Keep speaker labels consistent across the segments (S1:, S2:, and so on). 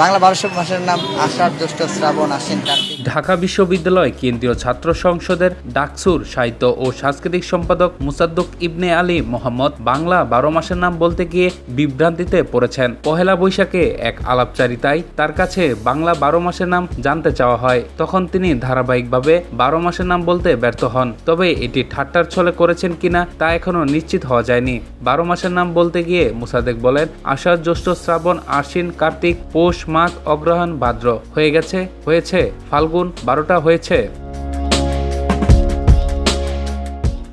S1: বাংলা ১২শ মাসের নাম আষাঢ়, জ্যৈষ্ঠ, শ্রাবণ, আশ্বিন, কার্তিক।
S2: ঢাকা বিশ্ববিদ্যালয় কেন্দ্রীয় ছাত্র সংসদের ডাকসুর সাহিত্য ও সাংস্কৃতিক সম্পাদক মুসাদ্দুক ইবনে আলী মোহাম্মদ বাংলা ১২ মাসের নাম বলতে গিয়ে বিভ্রান্তিতে পড়েছেন। পহেলা বৈশাখে এক আলাপচারিতায় তার কাছে বাংলা ১২ মাসের নাম জানতে চাওয়া হয়। তখন তিনি ধারাবাহিকভাবে ১২ মাসের নাম বলতে ব্যর্থ হন। তবে এটি ঠাট্টার ছলে করেছেন কিনা তা এখনও নিশ্চিত হওয়া যায়নি। ১২ মাসের নাম বলতে গিয়ে মুসাদ্দেক বলেন, আষাঢ়, জ্যৈষ্ঠ, শ্রাবণ, আশ্বিন, কার্তিক, পৌষ, মাঘ, অগ্রহায়ণ, ভাদ্র। হয়েছে ফাল্গুন ১২টা হয়েছে।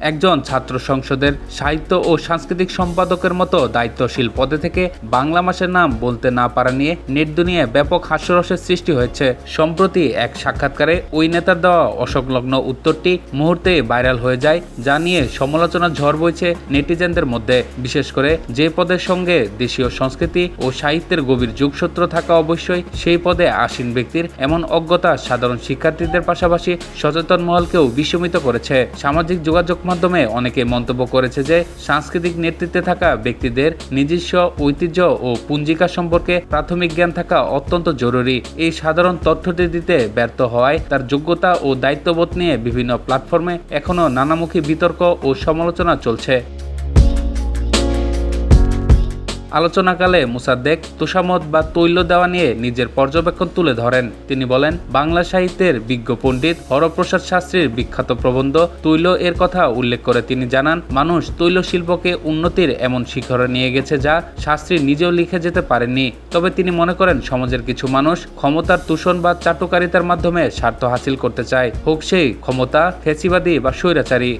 S2: একজন ছাত্র সংসদের সাহিত্য ও সাংস্কৃতিক সম্পাদকের মতো দায়িত্বশীল পদে থেকে বাংলা মাসের নাম বলতে না পারা নিয়ে নেট দুনিয়ায় ব্যাপক হাস্যরসের সৃষ্টি হয়েছে। সম্প্রতি এক সাক্ষাৎকারে ওই নেতার দেওয়া অসংলগ্ন উত্তরটি মুহূর্তে ভাইরাল হয়ে যায়, যা নিয়ে সমালোচনার ঝড় বইছে নেটিজেনদের মধ্যে। বিশেষ করে যে পদের সঙ্গে দেশীয় সংস্কৃতি ও সাহিত্যের গভীর যোগসূত্র থাকা অবশ্যই, সেই পদে আসীন ব্যক্তির এমন অজ্ঞতা সাধারণ শিক্ষার্থীদের পাশাপাশি সচেতন মহলকেও বিস্মিত করেছে। সামাজিক যোগাযোগ মাধ্যমে অনেকে মন্তব্য করেছে যে সাংস্কৃতিক নেতৃত্বে থাকা ব্যক্তিদের নিজস্ব ঐতিহ্য ও পুঞ্জিকা সম্পর্কে প্রাথমিক জ্ঞান থাকা অত্যন্ত জরুরি। এই সাধারণ তথ্যটি দিতে ব্যর্থ হওয়ায় তার যোগ্যতা ও দায়িত্ববোধ নিয়ে বিভিন্ন প্ল্যাটফর্মে এখনও নানামুখী বিতর্ক ও সমালোচনা চলছে। আলোচনাকালে মুসাদ্দেক তোষামত বা তৈল দেওয়া নিয়ে নিজের পর্যবেক্ষণ তুলে ধরেন। তিনি বলেন, বাংলা সাহিত্যের বিজ্ঞ পণ্ডিত হরপ্রসাদ শাস্ত্রীর বিখ্যাত প্রবন্ধ তৈল এর কথা উল্লেখ করে তিনি জানান, মানুষ তৈল শিল্পকে উন্নতির এমন শিখরে নিয়ে গেছে যা শাস্ত্রী নিজেও লিখে যেতে পারেননি। তবে তিনি মনে করেন সমাজের কিছু মানুষ ক্ষমতার তুষণ বা চাটুকারিতার মাধ্যমে স্বার্থ হাসিল করতে চায়, হোক সেই ক্ষমতা ফ্যাসিবাদী বা স্বৈরাচারী।